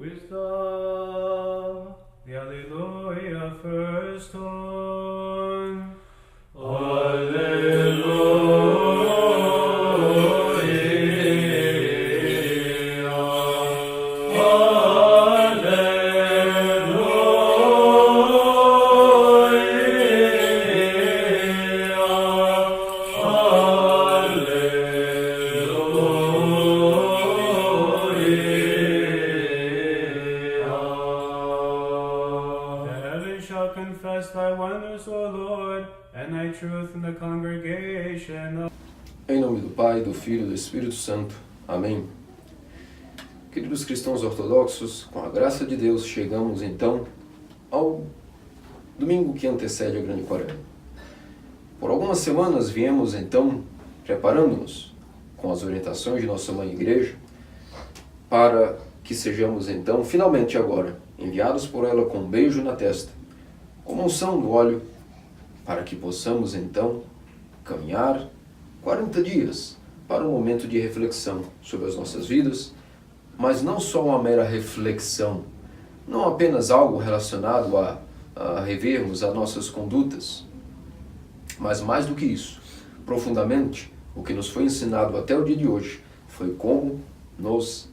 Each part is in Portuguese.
Wisdom, the Alleluia first tone. Confess thy wonders, O Lord, and thy truth in the congregation. Em nome do Pai, do Filho e do Espírito Santo. Amém. Queridos cristãos ortodoxos, com a graça de Deus, chegamos então ao domingo que antecede a Grande Quaresma. Por algumas semanas viemos então preparando-nos com as orientações de nossa Mãe Igreja para que sejamos então, finalmente agora, enviados por ela com um beijo na testa, como unção do óleo, para que possamos então caminhar 40 dias para um momento de reflexão sobre as nossas vidas, mas não só uma mera reflexão, não apenas algo relacionado a revermos as nossas condutas, mas mais do que isso, profundamente, o que nos foi ensinado até o dia de hoje foi como nos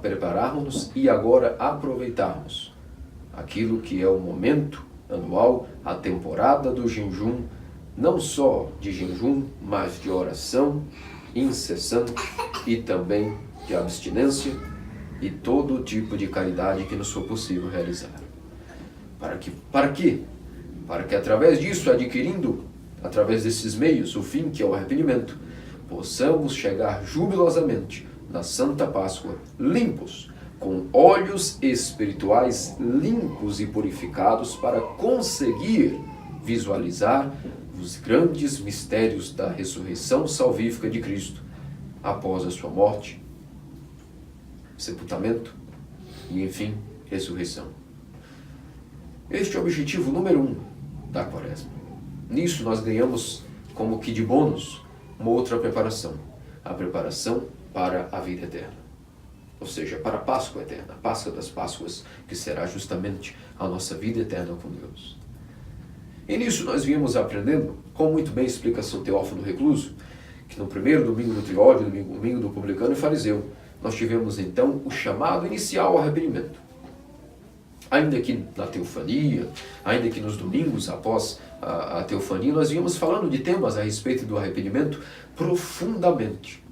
prepararmos e agora aproveitarmos aquilo que é o momento anual, a temporada do jejum, não só de jejum, mas de oração incessante e também de abstinência e todo tipo de caridade que nos for possível realizar. Para quê? Para que através disso, adquirindo, através desses meios, o fim que é o arrependimento, possamos chegar jubilosamente na Santa Páscoa, limpos, com olhos espirituais limpos e purificados para conseguir visualizar os grandes mistérios da ressurreição salvífica de Cristo após a sua morte, sepultamento e, enfim, ressurreição. Este é o objetivo número 1 da Quaresma. Nisso nós ganhamos, como que de bônus, uma outra preparação, a preparação para a vida eterna. Ou seja, para a Páscoa eterna, a Páscoa das Páscoas, que será justamente a nossa vida eterna com Deus. E nisso nós viemos aprendendo, como muito bem explica São Teófano Recluso, que no primeiro domingo do Triódio, domingo do Publicano e Fariseu, nós tivemos então o chamado inicial ao arrependimento. Ainda que na teofania, ainda que nos domingos após a teofania, nós viemos falando de temas a respeito do arrependimento profundamente.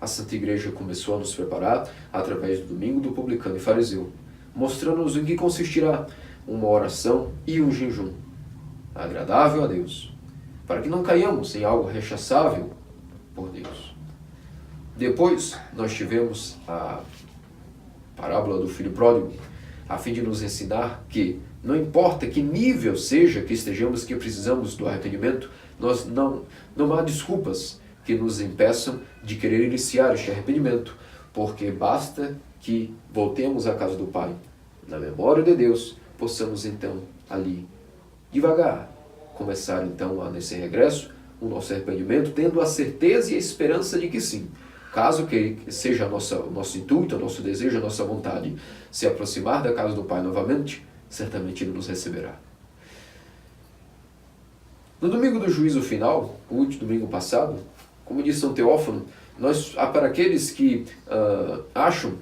A Santa Igreja começou a nos preparar através do domingo do Publicano e Fariseu, mostrando-nos em que consistirá uma oração e um jejum agradável a Deus, para que não caiamos em algo rechaçável por Deus. Depois, nós tivemos a parábola do filho pródigo, a fim de nos ensinar que não importa que nível seja que estejamos, que precisamos do arrependimento, não há desculpas que nos impeçam de querer iniciar este arrependimento, porque basta que voltemos à casa do Pai, na memória de Deus, possamos então ali, devagar, começar então nesse regresso, o nosso arrependimento, tendo a certeza e a esperança de que sim, caso que seja o nosso intuito, o nosso desejo, a nossa vontade, se aproximar da casa do Pai novamente, certamente Ele nos receberá. No domingo do juízo final, o último domingo passado, como disse São Teófano, para aqueles que acham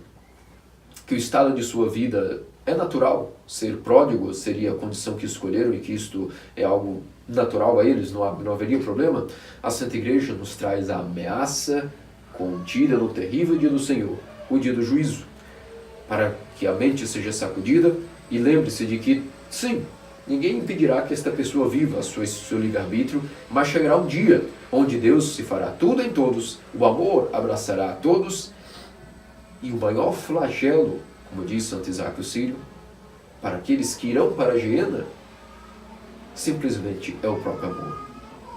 que o estado de sua vida é natural, ser pródigo seria a condição que escolheram e que isto é algo natural a eles, não haveria problema, a Santa Igreja nos traz a ameaça contida no terrível dia do Senhor, o dia do juízo, para que a mente seja sacudida e lembre-se de que, sim, ninguém impedirá que esta pessoa viva seu livre-arbítrio, mas chegará um dia onde Deus se fará tudo em todos, o amor abraçará a todos, e o maior flagelo, como diz Santo Isaac o Sírio, para aqueles que irão para a Geena, simplesmente é o próprio amor.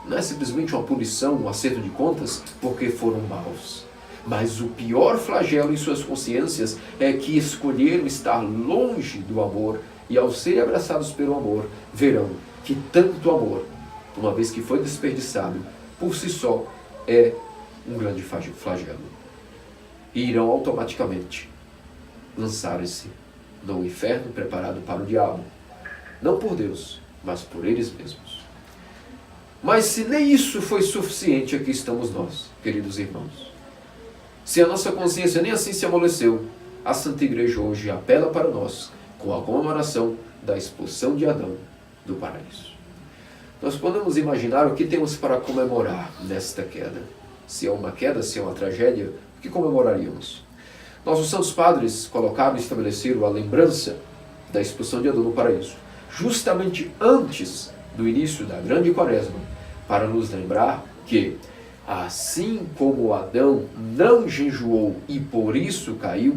Não é simplesmente uma punição, um acerto de contas, porque foram maus. Mas o pior flagelo em suas consciências é que escolheram estar longe do amor, e ao serem abraçados pelo amor, verão que tanto amor, uma vez que foi desperdiçado, por si só é um grande flagelo. E irão automaticamente lançarem-se no inferno preparado para o diabo. Não por Deus, mas por eles mesmos. Mas se nem isso foi suficiente, aqui estamos nós, queridos irmãos. Se a nossa consciência nem assim se amoleceu, a Santa Igreja hoje apela para nós com a comemoração da expulsão de Adão do paraíso. Nós podemos imaginar o que temos para comemorar nesta queda. Se é uma queda, se é uma tragédia, o que comemoraríamos? Nossos santos padres colocaram e estabeleceram a lembrança da expulsão de Adão do paraíso, justamente antes do início da grande quaresma, para nos lembrar que, assim como Adão não jejuou e por isso caiu,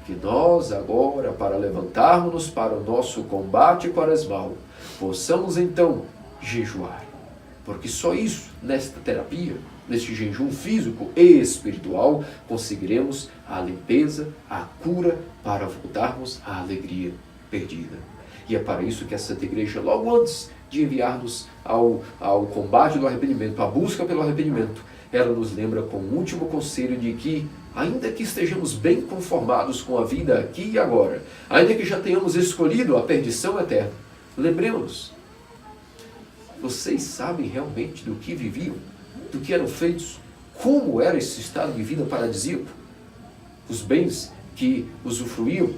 que nós agora, para levantarmos-nos para o nosso combate quaresmal, possamos então jejuar. Porque só isso, nesta terapia, neste jejum físico e espiritual, conseguiremos a limpeza, a cura, para voltarmos à alegria perdida. E é para isso que a Santa Igreja, logo antes de enviar-nos ao combate do arrependimento, à busca pelo arrependimento, ela nos lembra com o último conselho de que, ainda que estejamos bem conformados com a vida aqui e agora, ainda que já tenhamos escolhido a perdição eterna, lembremos, vocês sabem realmente do que viviam, do que eram feitos, como era esse estado de vida paradisíaco, os bens que usufruíam,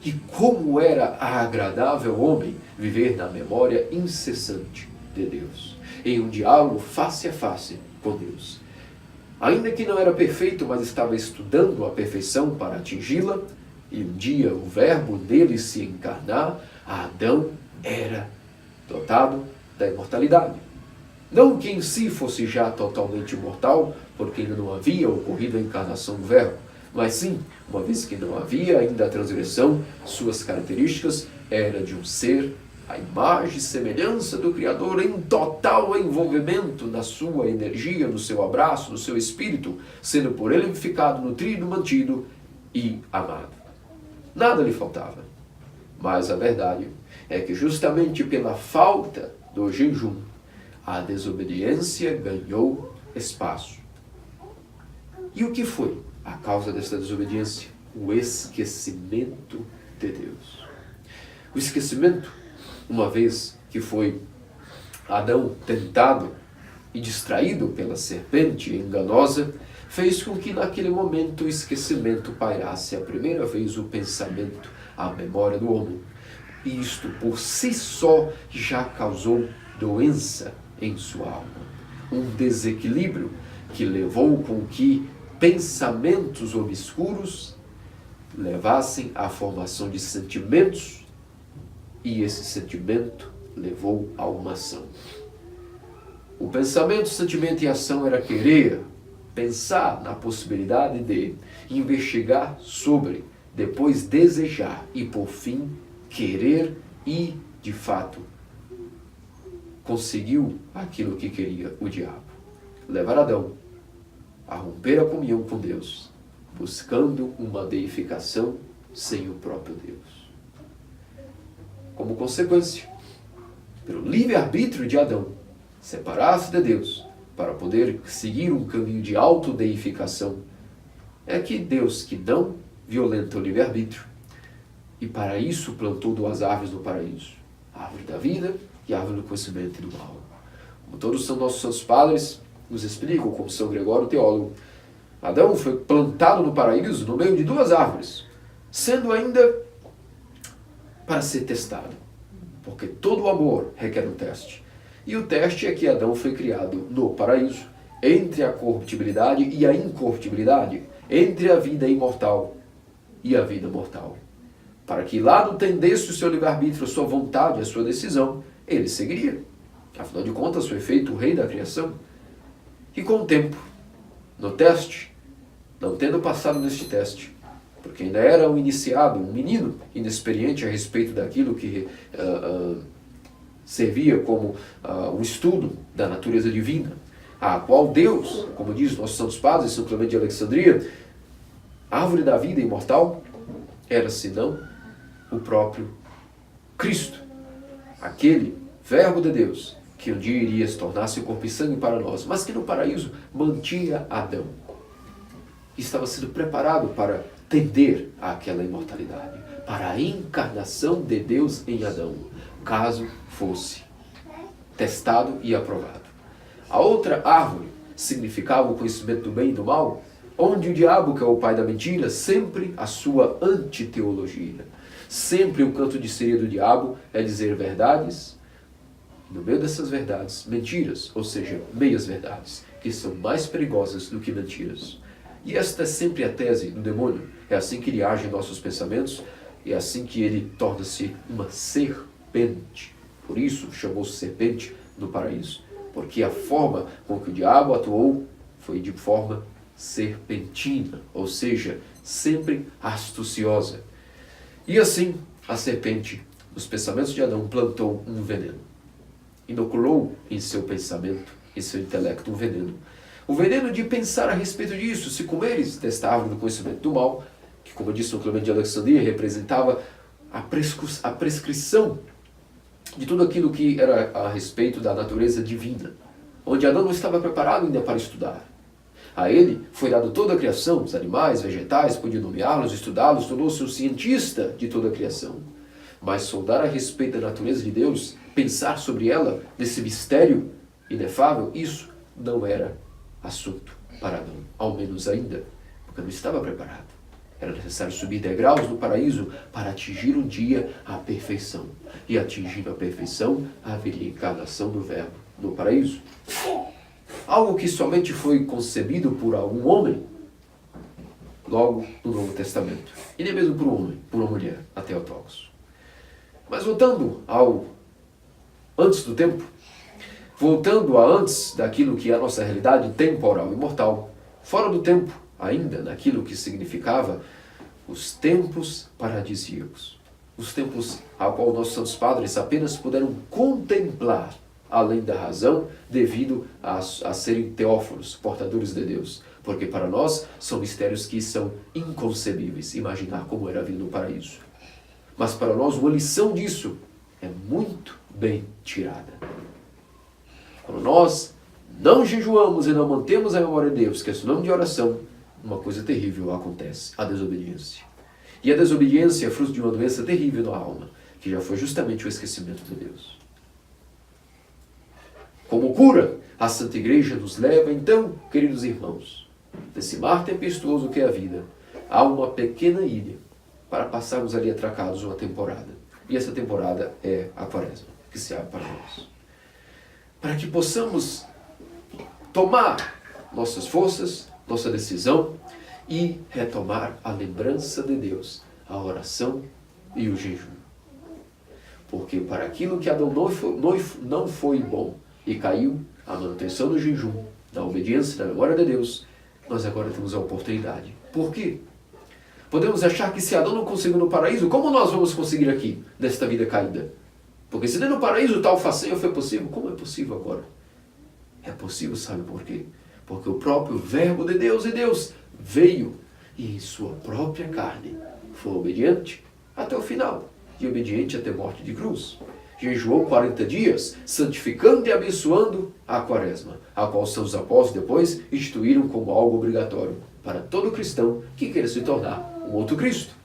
e como era agradável ao homem viver na memória incessante de Deus, em um diálogo face a face com Deus. Ainda que não era perfeito, mas estava estudando a perfeição para atingi-la, e um dia o verbo dele se encarnar, Adão era dotado da imortalidade. Não que em si fosse já totalmente imortal, porque ainda não havia ocorrido a encarnação do verbo, mas sim, uma vez que não havia ainda a transgressão, suas características eram de um ser, a imagem e semelhança do Criador, em total envolvimento na sua energia, no seu abraço, no seu espírito, sendo por ele vivificado, nutrido, mantido e amado. Nada lhe faltava. Mas a verdade é que justamente pela falta do jejum, a desobediência ganhou espaço. E o que foi a causa dessa desobediência? O esquecimento de Deus. O esquecimento, uma vez que foi Adão tentado e distraído pela serpente enganosa, fez com que naquele momento o esquecimento pairasse a primeira vez o pensamento, a memória do homem. E isto por si só já causou doença em sua alma. Um desequilíbrio que levou com que pensamentos obscuros levassem à formação de sentimentos, e esse sentimento levou a uma ação. O pensamento, sentimento e ação era querer, pensar na possibilidade de investigar sobre, depois desejar e por fim querer, e de fato conseguiu aquilo que queria o diabo: levar Adão a romper a comunhão com Deus, buscando uma deificação sem o próprio Deus. Como consequência, pelo livre-arbítrio de Adão, separar-se de Deus para poder seguir um caminho de autodeificação, é que Deus, que não violenta o livre-arbítrio, e para isso plantou duas árvores no paraíso: a árvore da vida e a árvore do conhecimento e do mal. Como todos são nossos santos padres nos explicam, como São Gregório teólogo, Adão foi plantado no paraíso no meio de duas árvores, sendo ainda para ser testado, porque todo o amor requer um teste. E o teste é que Adão foi criado no paraíso, entre a corruptibilidade e a incorruptibilidade, entre a vida imortal e a vida mortal, para que lá não tendesse o seu livre-arbítrio, a sua vontade, a sua decisão, ele seguiria. Afinal de contas, foi feito o rei da criação. E com o tempo, no teste, não tendo passado neste teste, porque ainda era um iniciado, um menino inexperiente a respeito daquilo que servia como um estudo da natureza divina, a qual Deus, como diz nossos santos padres, São Clemente de Alexandria, a árvore da vida imortal, era senão o próprio Cristo, aquele Verbo de Deus, que um dia iria se tornar-se corpo e sangue para nós, mas que no paraíso mantinha Adão. Estava sendo preparado para tender àquela imortalidade, para a encarnação de Deus em Adão, caso fosse testado e aprovado. A outra árvore significava o conhecimento do bem e do mal, onde o diabo, que é o pai da mentira, sempre a sua antiteologia. Sempre o canto de sereia do diabo é dizer verdades, no meio dessas verdades, mentiras, ou seja, meias verdades, que são mais perigosas do que mentiras. E esta é sempre a tese do demônio. É assim que ele age em nossos pensamentos, é assim que ele torna-se uma serpente. Por isso chamou-se serpente no paraíso, porque a forma com que o diabo atuou foi de forma serpentina, ou seja, sempre astuciosa. E assim, a serpente, nos pensamentos de Adão, plantou um veneno. Inoculou em seu pensamento, em seu intelecto, um veneno. O veneno de pensar a respeito disso. Se comeres desta árvore do conhecimento do mal, que, como disse São Clemente de Alexandria, representava a prescrição de tudo aquilo que era a respeito da natureza divina, onde Adão não estava preparado ainda para estudar. A ele foi dado toda a criação, os animais, vegetais, podia nomeá-los, estudá-los, tornou-se um cientista de toda a criação. Mas soldar a respeito da natureza de Deus, pensar sobre ela, desse mistério inefável, isso não era assunto para Adão, ao menos ainda, porque não estava preparado. Era necessário subir degraus no paraíso para atingir um dia a perfeição. E atingindo a perfeição, haveria encarnação do Verbo no paraíso. Algo que somente foi concebido por algum homem, logo no Novo Testamento. E nem mesmo por um homem, por uma mulher, a Theotokos. Mas voltando ao antes do tempo, voltando a antes daquilo que é a nossa realidade temporal e mortal, fora do tempo, ainda naquilo que significava os tempos paradisíacos. Os tempos ao qual nossos santos padres apenas puderam contemplar além da razão, devido a serem teófonos, portadores de Deus. Porque para nós são mistérios que são inconcebíveis, imaginar como era a vida no paraíso. Mas para nós uma lição disso é muito bem tirada. Quando nós não jejuamos e não mantemos a memória de Deus, que é sinônimo de oração, uma coisa terrível acontece, a desobediência. E a desobediência é fruto de uma doença terrível na alma, que já foi justamente o esquecimento de Deus. Como cura, a Santa Igreja nos leva, então, queridos irmãos, desse mar tempestuoso que é a vida, a uma pequena ilha, para passarmos ali atracados uma temporada. E essa temporada é a Quaresma, que se abre para nós. Para que possamos tomar nossas forças, nossa decisão e retomar a lembrança de Deus, a oração e o jejum. Porque para aquilo que Adão não foi bom, e caiu a manutenção do jejum, da obediência, da memória de Deus, nós agora temos a oportunidade. Por quê? Podemos achar que se Adão não conseguiu no paraíso, como nós vamos conseguir aqui, nesta vida caída? Porque se nem no paraíso tal façanha foi possível, como é possível agora? É possível, sabe por quê? Porque o próprio Verbo de Deus e Deus veio e em sua própria carne foi obediente até o final, e obediente até morte de cruz. Jejuou 40 dias, santificando e abençoando a Quaresma, a qual seus apóstolos depois instituíram como algo obrigatório para todo cristão que queira se tornar um outro Cristo.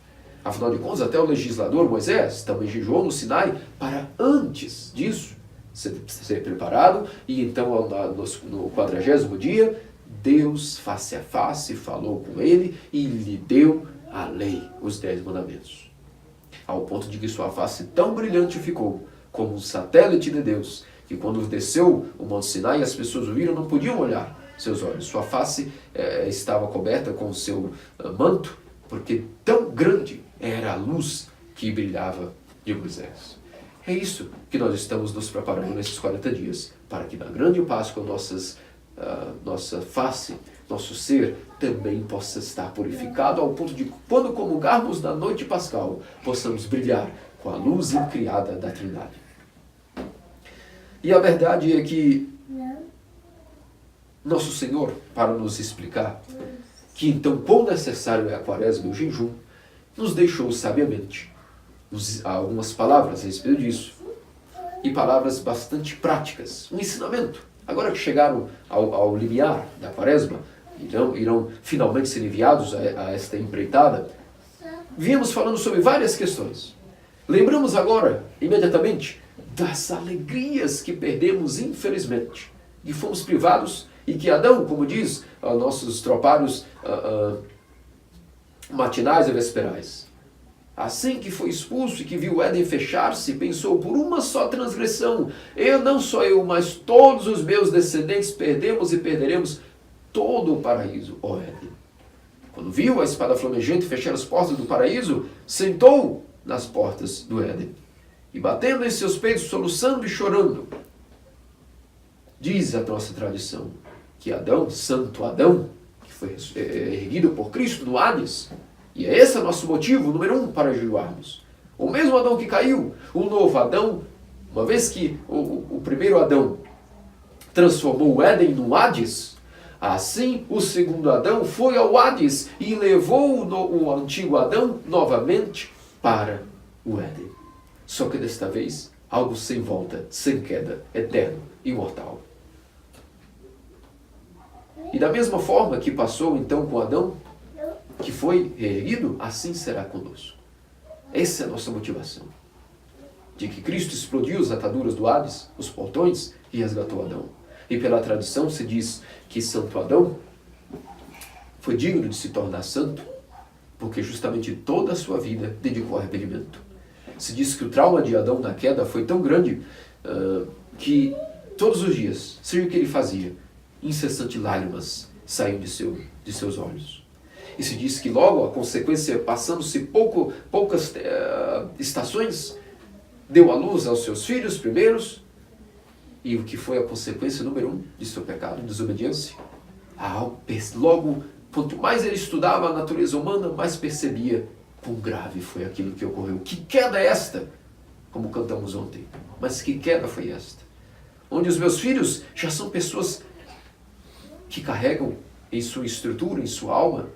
Afinal de contas, até o legislador Moisés também jejuou no Sinai para antes disso ser preparado, e então no 40º dia, Deus face a face falou com ele e lhe deu a lei, os 10 mandamentos. Ao ponto de que sua face tão brilhante ficou, como um satélite de Deus, que quando desceu o Monte Sinai, as pessoas o viram, não podiam olhar seus olhos. Sua face estava coberta com o seu manto, porque tão grande era a luz que brilhava de Moisés. É isso que nós estamos nos preparando nesses 40 dias, para que na grande Páscoa nossa face, nosso ser, também possa estar purificado ao ponto de, quando comungarmos na noite pascal, possamos brilhar com a luz incriada da Trindade. E a verdade é que nosso Senhor, para nos explicar que então quão necessário é a Quaresma e o jejum, nos deixou sabiamente algumas palavras a respeito disso, e palavras bastante práticas, um ensinamento. Agora que chegaram ao limiar da Quaresma, irão finalmente ser enviados a esta empreitada, viemos falando sobre várias questões. Lembramos agora, imediatamente, das alegrias que perdemos, infelizmente, que fomos privados e que Adão, como diz nossos tropários matinais e vesperais, assim que foi expulso e que viu o Éden fechar-se, pensou, por uma só transgressão, não só eu, mas todos os meus descendentes perdemos e perderemos todo o paraíso, ó Éden. Quando viu a espada flamejante fechar as portas do paraíso, sentou nas portas do Éden. E batendo em seus peitos, soluçando e chorando, diz a nossa tradição que Adão, santo Adão, que foi erguido por Cristo no Hades, e é esse o nosso motivo número 1 para jejuarmos. O mesmo Adão que caiu, o novo Adão, uma vez que o primeiro Adão transformou o Éden no Hades, assim o segundo Adão foi ao Hades e levou o antigo Adão novamente para o Éden. Só que desta vez, algo sem volta, sem queda, eterno, imortal. E da mesma forma que passou então com Adão, que foi reerguido, assim será conosco. Essa é a nossa motivação. De que Cristo explodiu as ataduras do Hades, os portões, e resgatou Adão. E pela tradição se diz que Santo Adão foi digno de se tornar santo, porque justamente toda a sua vida dedicou ao arrependimento. Se diz que o trauma de Adão na queda foi tão grande que todos os dias, seja o que ele fazia, incessantes lágrimas saíam de seus olhos. E se diz que logo a consequência, passando-se poucas estações, deu à luz aos seus filhos primeiros, e o que foi a consequência número 1 de seu pecado, desobediência? Logo, quanto mais ele estudava a natureza humana, mais percebia quão grave foi aquilo que ocorreu. Que queda é esta? Como cantamos ontem. Mas que queda foi esta? Onde os meus filhos já são pessoas que carregam em sua estrutura, em sua alma,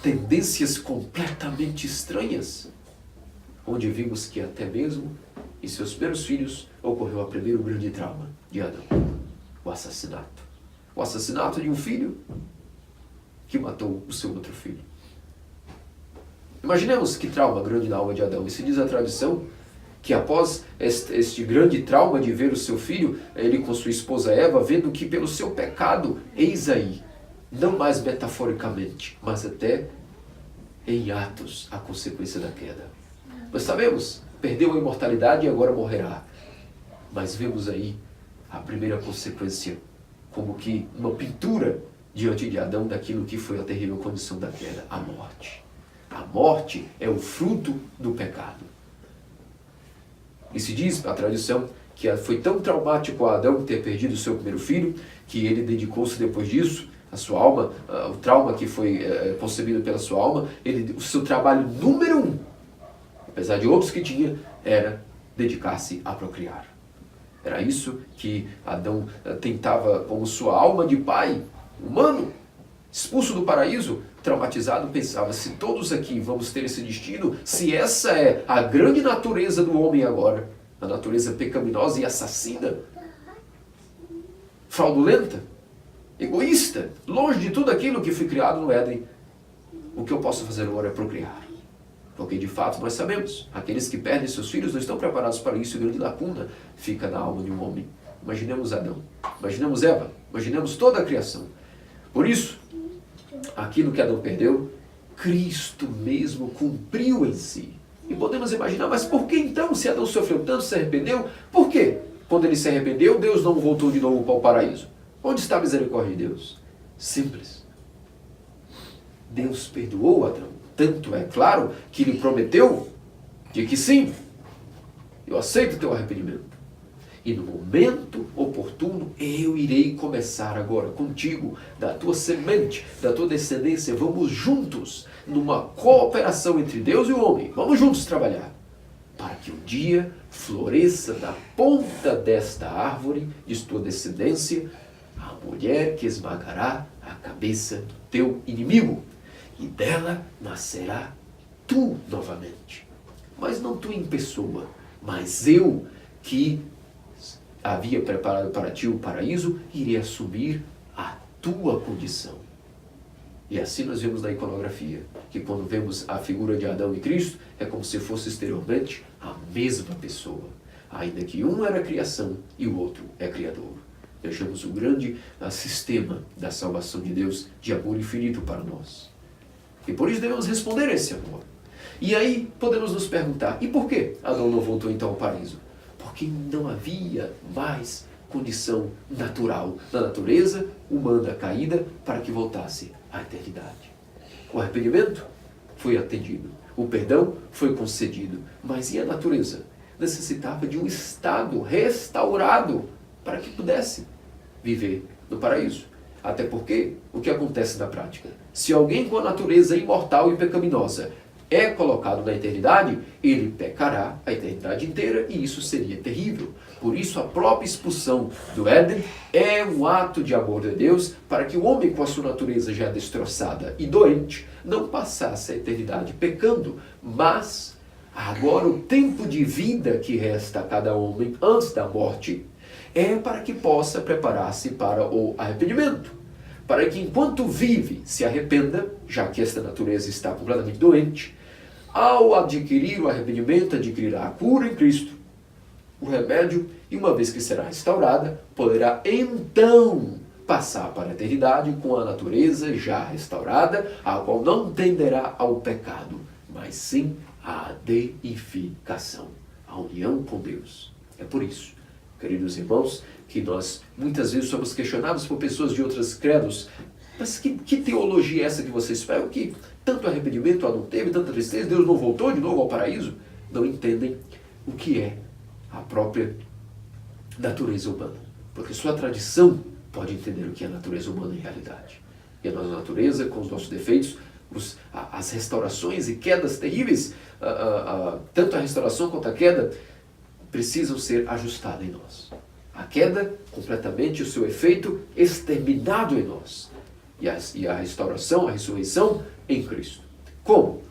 tendências completamente estranhas. Onde vimos que até mesmo em seus primeiros filhos ocorreu o primeiro grande trauma de Adão. O assassinato. O assassinato de um filho que matou o seu outro filho. Imaginemos que trauma grande na alma de Adão. E se diz a tradição que após este grande trauma de ver o seu filho, ele com sua esposa Eva, vendo que pelo seu pecado, eis aí, não mais metaforicamente, mas até em atos, a consequência da queda. Nós sabemos, perdeu a imortalidade e agora morrerá. Mas vemos aí a primeira consequência, como que uma pintura diante de Adão daquilo que foi a terrível condição da queda, a morte. A morte é o fruto do pecado. E se diz, a tradição, que foi tão traumático a Adão ter perdido o seu primeiro filho, que ele dedicou-se depois disso, a sua alma, o trauma que foi concebido pela sua alma, o seu trabalho número 1, apesar de outros que tinha, era dedicar-se a procriar. Era isso que Adão tentava, como sua alma de pai humano, expulso do paraíso, traumatizado, pensava, se todos aqui vamos ter esse destino, se essa é a grande natureza do homem agora, a natureza pecaminosa e assassina, fraudulenta, egoísta, longe de tudo aquilo que foi criado no Éden, o que eu posso fazer agora é procriar. Porque de fato nós sabemos, aqueles que perdem seus filhos não estão preparados para isso, e grande lacuna fica na alma de um homem. Imaginemos Adão, imaginemos Eva, imaginemos toda a criação. Por isso, aquilo que Adão perdeu, Cristo mesmo cumpriu em si. E podemos imaginar, mas por que então, se Adão sofreu tanto, se arrependeu? Por quê? Quando ele se arrependeu, Deus não voltou de novo para o paraíso. Onde está a misericórdia de Deus? Simples. Deus perdoou Adão. Tanto é claro que ele prometeu de que sim, eu aceito o teu arrependimento. E no momento oportuno, eu irei começar agora contigo, da tua semente, da tua descendência. Vamos juntos, numa cooperação entre Deus e o homem. Vamos juntos trabalhar, para que um dia floresça da ponta desta árvore, de tua descendência, a mulher que esmagará a cabeça do teu inimigo. E dela nascerá tu novamente. Mas não tu em pessoa, mas eu que havia preparado para ti o paraíso, irei assumir a tua condição. E assim nós vemos na iconografia, que quando vemos a figura de Adão e Cristo, é como se fosse exteriormente a mesma pessoa, ainda que um era a criação e o outro é criador. Vejamos o grande sistema da salvação de Deus, de amor infinito para nós. E por isso devemos responder a esse amor. E aí podemos nos perguntar, e por que Adão não voltou então ao paraíso? Porque não havia mais condição natural da natureza humana caída para que voltasse à eternidade. O arrependimento foi atendido, o perdão foi concedido, mas e a natureza? Necessitava de um estado restaurado para que pudesse viver no paraíso. Até porque, o que acontece na prática? Se alguém com a natureza imortal e pecaminosa é colocado na eternidade, ele pecará a eternidade inteira e isso seria terrível. Por isso, a própria expulsão do Éden é um ato de amor de Deus para que o homem com a sua natureza já destroçada e doente não passasse a eternidade pecando, mas agora o tempo de vida que resta a cada homem antes da morte é para que possa preparar-se para o arrependimento. Para que enquanto vive se arrependa, já que esta natureza está completamente doente, ao adquirir o arrependimento, adquirirá a cura em Cristo, o remédio, e uma vez que será restaurada, poderá então passar para a eternidade com a natureza já restaurada, a qual não tenderá ao pecado, mas sim à deificação, à união com Deus. É por isso, queridos irmãos, que nós muitas vezes somos questionados por pessoas de outros credos. Mas que teologia é essa que vocês pregam? Que tanto arrependimento não teve, tanta tristeza, Deus não voltou de novo ao paraíso? Não entendem o que é a própria natureza humana. Porque sua tradição pode entender o que é a natureza humana em realidade. E a nossa natureza, com os nossos defeitos, as restaurações e quedas terríveis, tanto a restauração quanto a queda, precisam ser ajustadas em nós. A queda, completamente o seu efeito exterminado em nós. E a restauração, a ressurreição em Cristo. Como?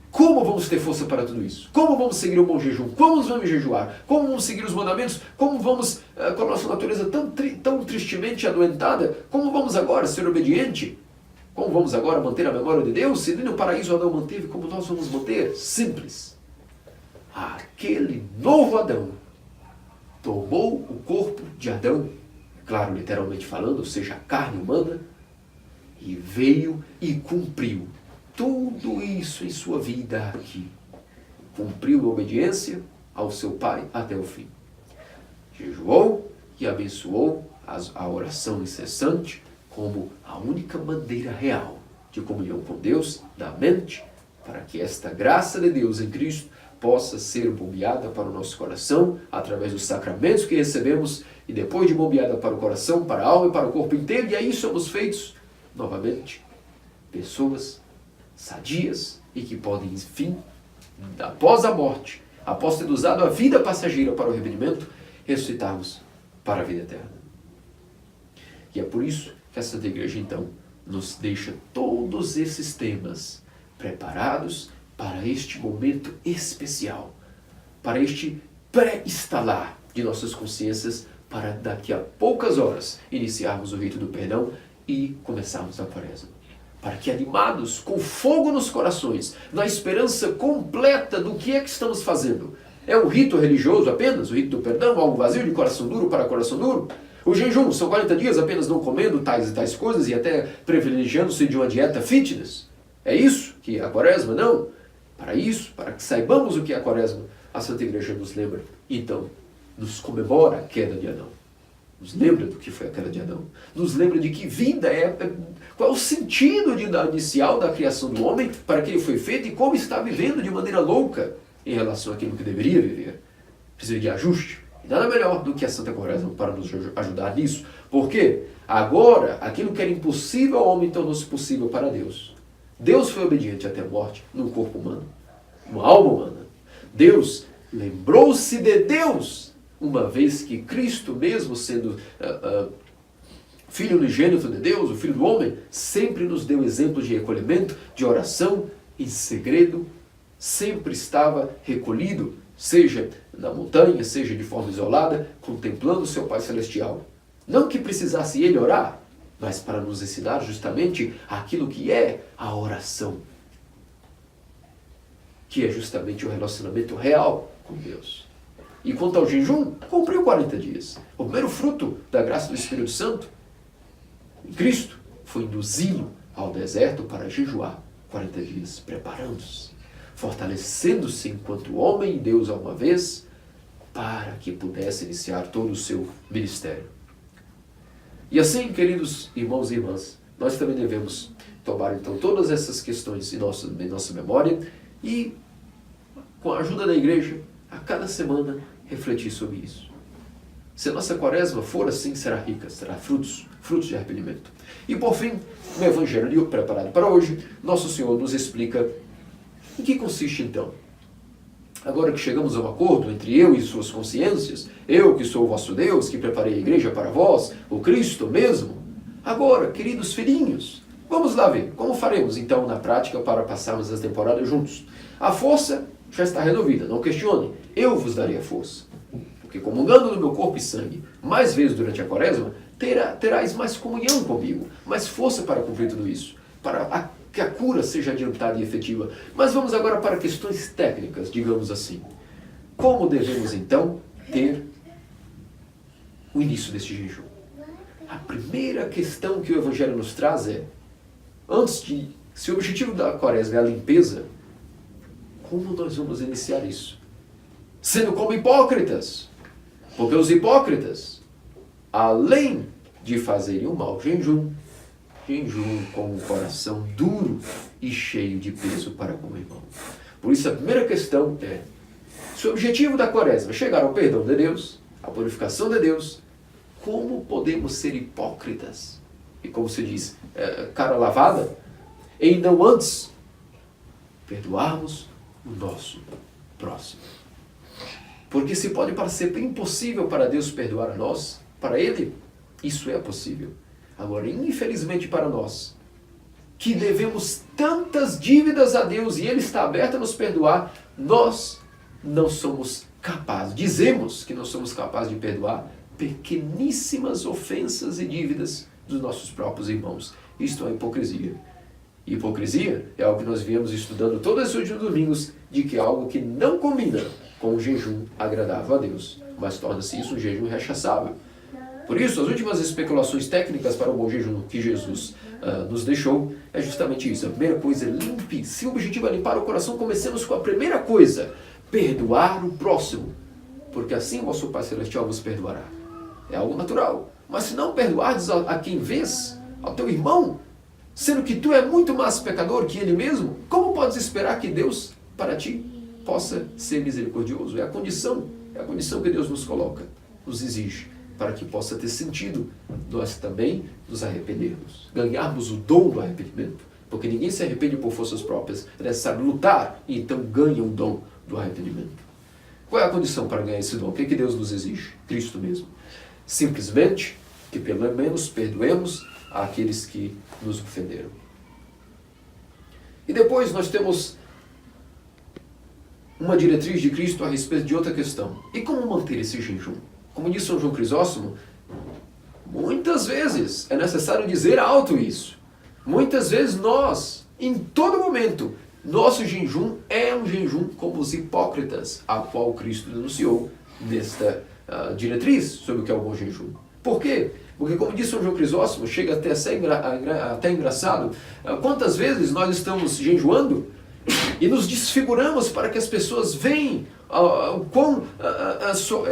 Como vamos ter força para tudo isso? Como vamos seguir o bom jejum? Como vamos jejuar? Como vamos seguir os mandamentos? Como vamos, com a nossa natureza tão tristemente adoentada, como vamos agora ser obediente? Como vamos agora manter a memória de Deus? Se nem no paraíso Adão manteve, como nós vamos manter? Simples. Aquele novo Adão tomou o corpo de Adão, claro, literalmente falando, ou seja, a carne humana, e veio e cumpriu tudo isso em sua vida aqui. Cumpriu a obediência ao seu Pai até o fim. Jejuou e abençoou a oração incessante como a única maneira real de comunhão com Deus na mente, para que esta graça de Deus em Cristo possa ser bombeada para o nosso coração através dos sacramentos que recebemos e depois de bombeada para o coração, para a alma e para o corpo inteiro, e aí somos feitos novamente pessoas sadias e que podem, enfim, após a morte, após ter usado a vida passageira para o arrependimento, ressuscitarmos para a vida eterna. E é por isso que a Santa Igreja, então, nos deixa todos esses temas preparados para este momento especial, para este pré-estalar de nossas consciências, para daqui a poucas horas iniciarmos o rito do perdão e começarmos a quaresma. Para que, animados, com fogo nos corações, na esperança completa do que é que estamos fazendo. É um rito religioso apenas, o rito do perdão, algo vazio de coração duro para coração duro? O jejum são 40 dias apenas não comendo tais e tais coisas e até privilegiando-se de uma dieta fitness? É isso que é a quaresma? Não. Para isso, para que saibamos o que é a quaresma, a Santa Igreja nos lembra, então, nos comemora a queda de Adão. Nos lembra do que foi a queda de Adão. Nos lembra de que vida qual é o sentido inicial da criação do homem, para que ele foi feito e como está vivendo de maneira louca em relação àquilo que deveria viver. Precisa de ajuste. E nada melhor do que a Santa Quaresma para nos ajudar nisso. Porque agora, aquilo que era impossível ao homem tornou-se possível para Deus. Deus foi obediente até a morte num corpo humano, uma alma humana. Deus lembrou-se de Deus, uma vez que Cristo, mesmo sendo Filho unigênito de Deus, o Filho do homem, sempre nos deu exemplos de recolhimento, de oração em segredo, sempre estava recolhido, seja na montanha, seja de forma isolada, contemplando o seu Pai Celestial. Não que precisasse ele orar, mas para nos ensinar justamente aquilo que é a oração, que é justamente o relacionamento real com Deus. E quanto ao jejum, cumpriu 40 dias. O primeiro fruto da graça do Espírito Santo em Cristo foi induzi-lo ao deserto para jejuar 40 dias, preparando-se, fortalecendo-se enquanto homem e Deus a uma vez, para que pudesse iniciar todo o seu ministério. E assim, queridos irmãos e irmãs, nós também devemos tomar então todas essas questões em nossa memória e, com a ajuda da igreja, a cada semana refletir sobre isso. Se a nossa quaresma for assim, será rica, será frutos de arrependimento. E por fim, no Evangelho preparado para hoje, Nosso Senhor nos explica em que consiste então. Agora que chegamos a um acordo entre eu e suas consciências, eu que sou o vosso Deus, que preparei a igreja para vós, o Cristo mesmo, agora, queridos filhinhos, vamos lá ver como faremos então na prática para passarmos as temporadas juntos. A força já está resolvida, não questione, eu vos darei a força. Porque comungando no meu corpo e sangue, mais vezes durante a quaresma, terás mais comunhão comigo, mais força para cumprir tudo isso, para que a cura seja adiantada e efetiva. Mas vamos agora para questões técnicas, digamos assim. Como devemos então ter o início deste jejum? A primeira questão que o Evangelho nos traz é, se o objetivo da quaresma é a limpeza, como nós vamos iniciar isso? Sendo como hipócritas. Porque os hipócritas, além de fazerem o mal jejuam com o coração duro e cheio de peso para com o irmão. Por isso a primeira questão é, se o objetivo da quaresma é chegar ao perdão de Deus, à purificação de Deus, como podemos ser hipócritas? E como se diz, cara lavada, em não antes perdoarmos o nosso próximo. Porque se pode parecer impossível para Deus perdoar a nós, para Ele, isso é possível. Agora, infelizmente para nós, que devemos tantas dívidas a Deus e Ele está aberto a nos perdoar, nós não somos capazes, dizemos que não somos capazes de perdoar pequeníssimas ofensas e dívidas dos nossos próprios irmãos. Isto é hipocrisia. Hipocrisia é algo que nós viemos estudando todos os últimos domingos, de que é algo que não combina com um jejum agradável a Deus, mas torna-se isso um jejum rechaçável. Por isso, as últimas especulações técnicas para o bom jejum que Jesus nos deixou é justamente isso. A primeira coisa é limpe. Se o objetivo é limpar o coração, comecemos com a primeira coisa: perdoar o próximo. Porque assim o vosso Pai Celestial vos perdoará. É algo natural. Mas se não perdoardes a quem vês, ao teu irmão, sendo que tu é muito mais pecador que ele mesmo, como podes esperar que Deus, para ti, possa ser misericordioso? É a condição que Deus nos coloca, nos exige, para que possa ter sentido nós também nos arrependermos, ganharmos o dom do arrependimento, porque ninguém se arrepende por forças próprias, é necessário lutar e então ganha o dom do arrependimento. Qual é a condição para ganhar esse dom? O que Deus nos exige? Cristo mesmo. Simplesmente que pelo menos perdoemos àqueles que nos ofenderam. E depois nós temos uma diretriz de Cristo a respeito de outra questão. E como manter esse jejum? Como disse São João Crisóstomo, muitas vezes é necessário dizer alto isso. Muitas vezes nós, em todo momento, nosso jejum é um jejum como os hipócritas, a qual Cristo denunciou nesta diretriz sobre o que é o bom jejum. Por quê? Porque, como disse São João Crisóstomo, chega até a ser até engraçado, quantas vezes nós estamos jejuando e nos desfiguramos para que as pessoas vejam o quão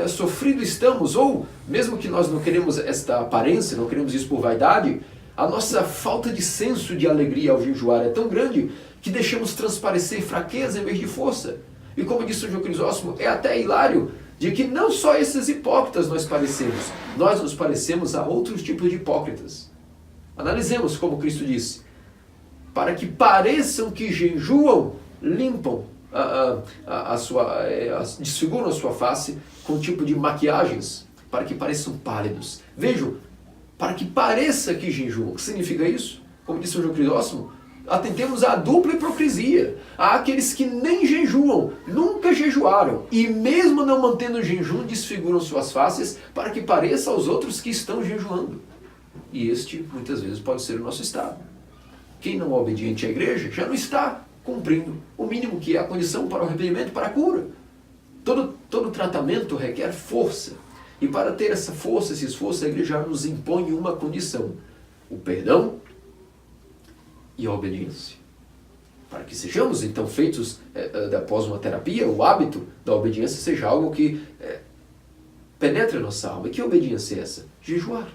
sofrido estamos, ou mesmo que nós não queremos esta aparência, não queremos isso por vaidade, a nossa falta de senso de alegria ao jejuar é tão grande que deixamos transparecer fraqueza em vez de força. E como disse São João Crisóstomo, é até hilário de que não só esses hipócritas nós nos parecemos a outros tipos de hipócritas. Analisemos como Cristo disse: para que pareçam que jejuam, limpam desfiguram a sua face com um tipo de maquiagens, para que pareçam pálidos. Vejam, para que pareça que jejuam. O que significa isso? Como disse São João Crisóstomo, atentemos à dupla hipocrisia. Há aqueles que nem jejuam, nunca jejuaram, e mesmo não mantendo o jejum, desfiguram suas faces para que pareça aos outros que estão jejuando. E este, muitas vezes, pode ser o nosso estado. Quem não é obediente à igreja já não está cumprindo o mínimo que é a condição para o arrependimento, para a cura. Todo tratamento requer força. E para ter essa força, esse esforço, a igreja nos impõe uma condição: o perdão e a obediência. Para que sejamos, então, feitos após uma terapia, o hábito da obediência seja algo que penetre a nossa alma. E que obediência é essa? Jejuar.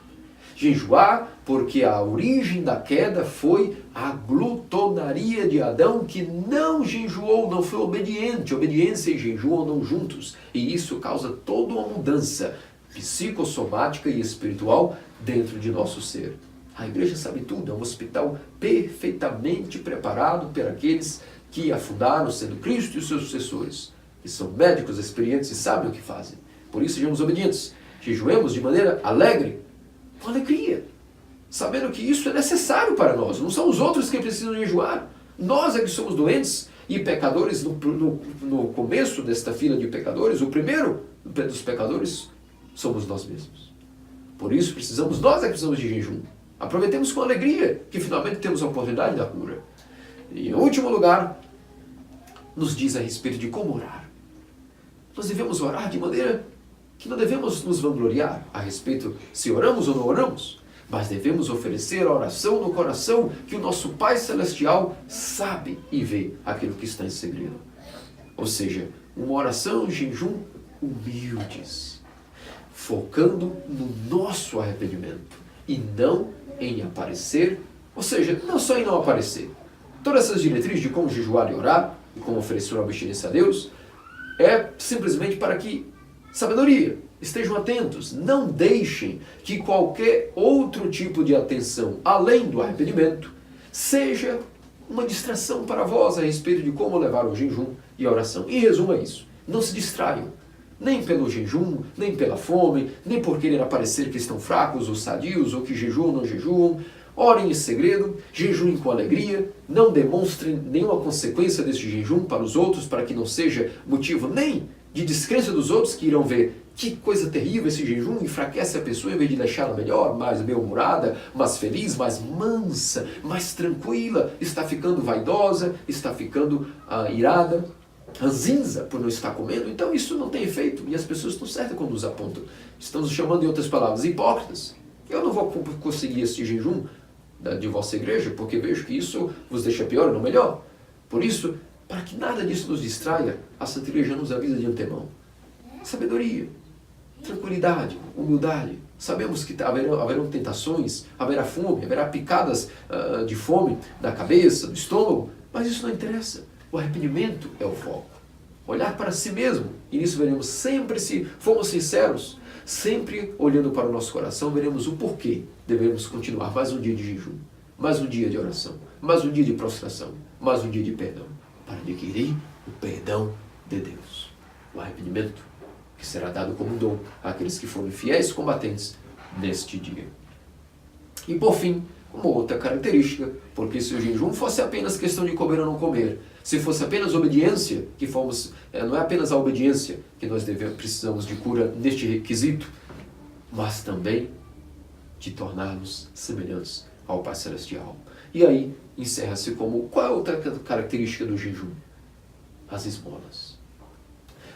Jejuar porque a origem da queda foi a glutonaria de Adão, que não jejuou, não foi obediente. Obediência e jejum andam juntos. E isso causa toda uma mudança psicossomática e espiritual dentro de nosso ser. A igreja sabe tudo, é um hospital perfeitamente preparado para aqueles que a fundaram, sendo Cristo e os seus sucessores, que são médicos experientes e sabem o que fazem. Por isso, sejamos obedientes. Jejuemos de maneira alegre, com alegria, sabendo que isso é necessário para nós. Não são os outros que precisam jejuar. Nós é que somos doentes e pecadores. No começo desta fila de pecadores, o primeiro dos pecadores somos nós mesmos. Por isso, nós é que precisamos de jejum. Aproveitemos com alegria que finalmente temos a oportunidade da cura. E em último lugar, nos diz a respeito de como orar. Nós devemos orar de maneira que não devemos nos vangloriar a respeito se oramos ou não oramos, mas devemos oferecer a oração no coração que o nosso Pai Celestial sabe e vê aquilo que está em segredo. Ou seja, uma oração em jejum humildes, focando no nosso arrependimento e não em aparecer, ou seja, não só em não aparecer. Todas essas diretrizes de como jejuar e orar, e como oferecer uma obediência a Deus, é simplesmente para que, sabedoria, estejam atentos, não deixem que qualquer outro tipo de atenção, além do arrependimento, seja uma distração para vós a respeito de como levar o jejum e a oração. Em resumo é isso, não se distraiam. Nem pelo jejum, nem pela fome, nem por querer aparecer que estão fracos ou sadios, ou que jejuam ou não jejuam. Orem em segredo, jejuem com alegria, não demonstrem nenhuma consequência deste jejum para os outros, para que não seja motivo nem de descrença dos outros, que irão ver que coisa terrível esse jejum, enfraquece a pessoa em vez de deixá-la melhor, mais bem-humorada, mais feliz, mais mansa, mais tranquila, está ficando vaidosa, está ficando irada, ranzinza por não estar comendo. Então isso não tem efeito e as pessoas estão certas quando nos apontam. Estamos chamando, em outras palavras, hipócritas. Eu não vou conseguir esse jejum de vossa igreja porque vejo que isso vos deixa pior e não melhor. Por isso, para que nada disso nos distraia, a Santa Igreja nos avisa de antemão. Sabedoria, tranquilidade, humildade. Sabemos que haverão tentações, haverá fome, haverá picadas de fome na cabeça, no estômago, mas isso não interessa. O arrependimento é o foco. Olhar para si mesmo. E nisso veremos sempre, se formos sinceros, sempre olhando para o nosso coração, veremos o porquê devemos continuar mais um dia de jejum, mais um dia de oração, mais um dia de prostração, mais um dia de perdão, para adquirir o perdão de Deus. O arrependimento que será dado como dom àqueles que forem fiéis combatentes neste dia. E por fim, uma outra característica, porque se o jejum fosse apenas questão de comer ou não comer, se fosse apenas obediência, não é apenas a obediência que nós precisamos de cura neste requisito, mas também de tornar-nos semelhantes ao Pai Celestial. E aí encerra-se como, qual é a outra característica do jejum? As esmolas.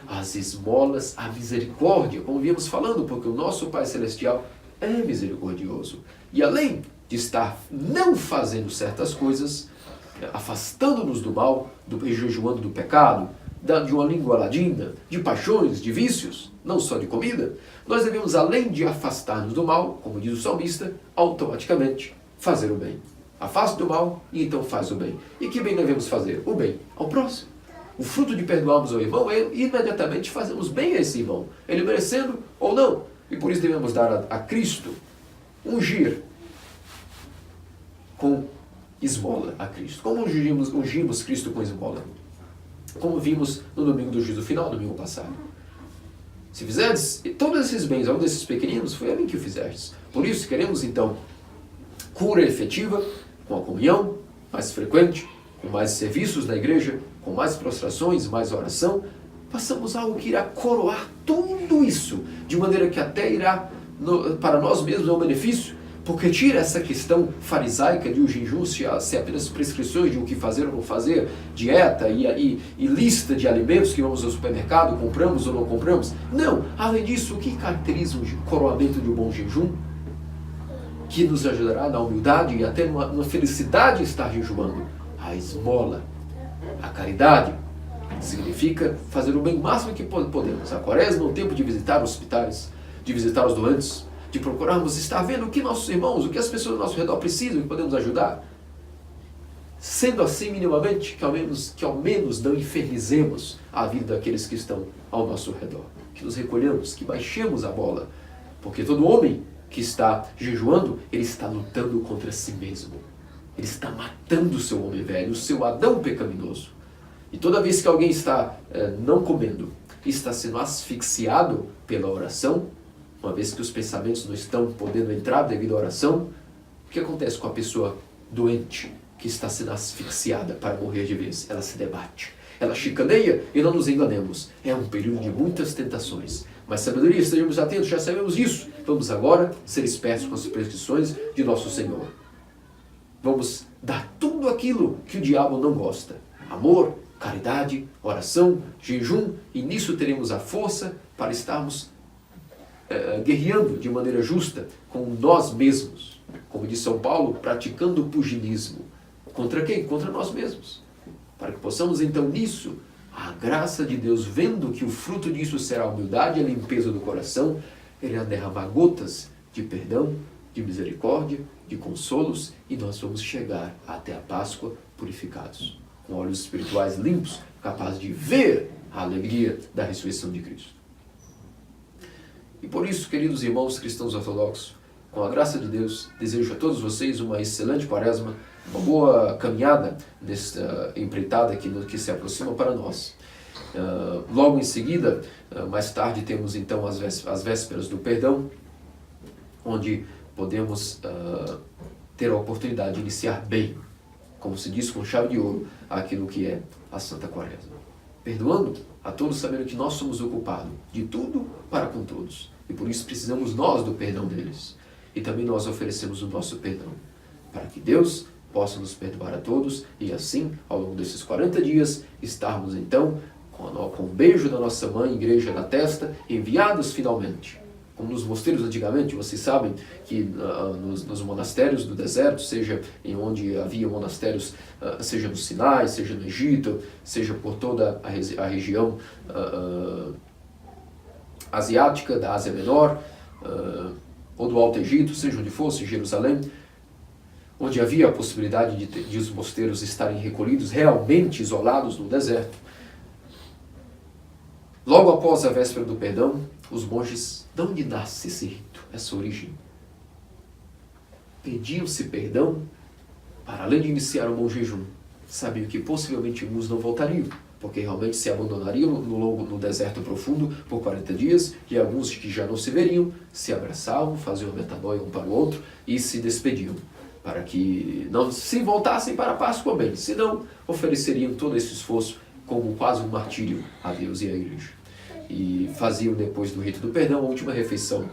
As esmolas, a misericórdia, como víamos falando, porque o nosso Pai Celestial é misericordioso. E além de estar não fazendo certas coisas, afastando-nos do mal, jejuando do pecado, de uma língua ladina, de paixões, de vícios, não só de comida, nós devemos, além de afastar-nos do mal, como diz o salmista, automaticamente fazer o bem. Afaste do mal e então faz o bem. E que bem devemos fazer? O bem ao próximo. O fruto de perdoarmos ao irmão é imediatamente fazemos bem a esse irmão, ele merecendo ou não. E por isso devemos dar a Cristo, ungir com esmola a Cristo. Como ungimos Cristo com esmola? Como vimos no domingo do juízo final, domingo passado. Se fizerdes todos esses bens a um desses pequeninos, foi a mim que o fizestes. Por isso queremos então cura efetiva, com a comunhão mais frequente, com mais serviços na igreja, com mais prostrações, mais oração. Passamos algo que irá coroar tudo isso, de maneira que até irá, para nós mesmos, é um benefício, porque tira essa questão farisaica de o jejum ser apenas prescrições de o que fazer ou não fazer, dieta e lista de alimentos que vamos ao supermercado, compramos ou não compramos. Não, além disso, o que caracteriza o coroamento de um bom jejum? Que nos ajudará na humildade e até numa felicidade estar jejuando. A esmola, a caridade, significa fazer o bem máximo que podemos. A quaresma é um tempo de visitar hospitais, de visitar os doentes, de procurarmos estar vendo o que nossos irmãos, o que as pessoas ao nosso redor precisam, que podemos ajudar. Sendo assim, minimamente, que ao menos não infernizemos a vida daqueles que estão ao nosso redor. Que nos recolhamos, que baixemos a bola. Porque todo homem que está jejuando, ele está lutando contra si mesmo. Ele está matando o seu homem velho, o seu Adão pecaminoso. E toda vez que alguém está não comendo, está sendo asfixiado pela oração, uma vez que os pensamentos não estão podendo entrar devido à oração, o que acontece com a pessoa doente que está sendo asfixiada para morrer de vez? Ela se debate, ela chicaneia e não nos enganemos. É um período de muitas tentações. Mas sabedoria, estejamos atentos, já sabemos isso. Vamos agora ser espertos com as prescrições de nosso Senhor. Vamos dar tudo aquilo que o diabo não gosta. Amor, caridade, oração, jejum, e nisso teremos a força para estarmos guerreando de maneira justa com nós mesmos. Como diz São Paulo, praticando o pugilismo. Contra quem? Contra nós mesmos. Para que possamos então nisso, a graça de Deus, vendo que o fruto disso será a humildade e a limpeza do coração, Ele irá derramar gotas de perdão, de misericórdia, de consolos, e nós vamos chegar até a Páscoa purificados, com olhos espirituais limpos, capazes de ver a alegria da ressurreição de Cristo. E por isso, queridos irmãos cristãos ortodoxos, com a graça de Deus, desejo a todos vocês uma excelente quaresma, uma boa caminhada nesta empreitada que se aproxima para nós. Logo em seguida, mais tarde, temos então as vésperas do perdão, onde podemos ter a oportunidade de iniciar bem, como se diz, com chave de ouro, aquilo que é a Santa Quaresma. Perdoando a todos, sabendo que nós somos o culpado de tudo para com todos. E por isso precisamos nós do perdão deles. E também nós oferecemos o nosso perdão, para que Deus possa nos perdoar a todos, e assim, ao longo desses 40 dias, estarmos então com o beijo da nossa mãe, igreja na testa, enviados finalmente. Como nos mosteiros antigamente, vocês sabem que nos monastérios do deserto, seja em onde havia monastérios, seja no Sinai, seja no Egito, seja por toda a região asiática, da Ásia Menor, ou do Alto Egito, seja onde fosse, Jerusalém, onde havia a possibilidade de os mosteiros estarem recolhidos, realmente isolados no deserto. Logo após a véspera do perdão, os monges, de onde nasce esse rito, essa origem? Pediam-se perdão para, além de iniciar um bom jejum, sabiam que possivelmente uns não voltariam, porque realmente se abandonariam no deserto profundo por 40 dias, e alguns que já não se veriam, se abraçavam, faziam uma metanoia um para o outro e se despediam, para que não se voltassem para a Páscoa bem, senão ofereceriam todo esse esforço como quase um martírio a Deus e à Igreja. E faziam, depois do rito do perdão, a última refeição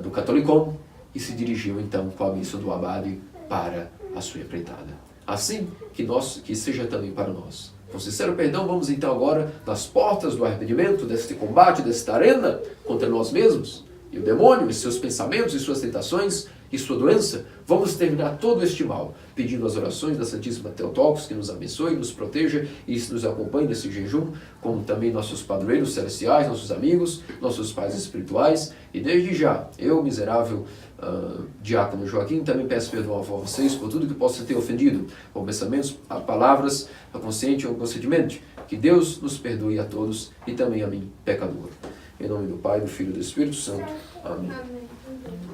do Catolicon, e se dirigiam então com a missa do abade para a sua empreitada. Assim que seja também para nós. Com sincero perdão, vamos então agora nas portas do arrependimento, deste combate, desta arena contra nós mesmos, e o demônio, e seus pensamentos, e suas tentações, e sua doença. Vamos terminar todo este mal, pedindo as orações da Santíssima Theotokos, que nos abençoe, nos proteja e nos acompanhe nesse jejum, como também nossos padroeiros celestiais, nossos amigos, nossos pais espirituais. E desde já, eu, miserável diácono Joaquim, também peço perdão a vocês por tudo que possa ter ofendido, com pensamentos, a palavras, a consciente ou inconscientemente. Que Deus nos perdoe a todos e também a mim, pecador. Em nome do Pai, do Filho e do Espírito Santo. Amém. Amém.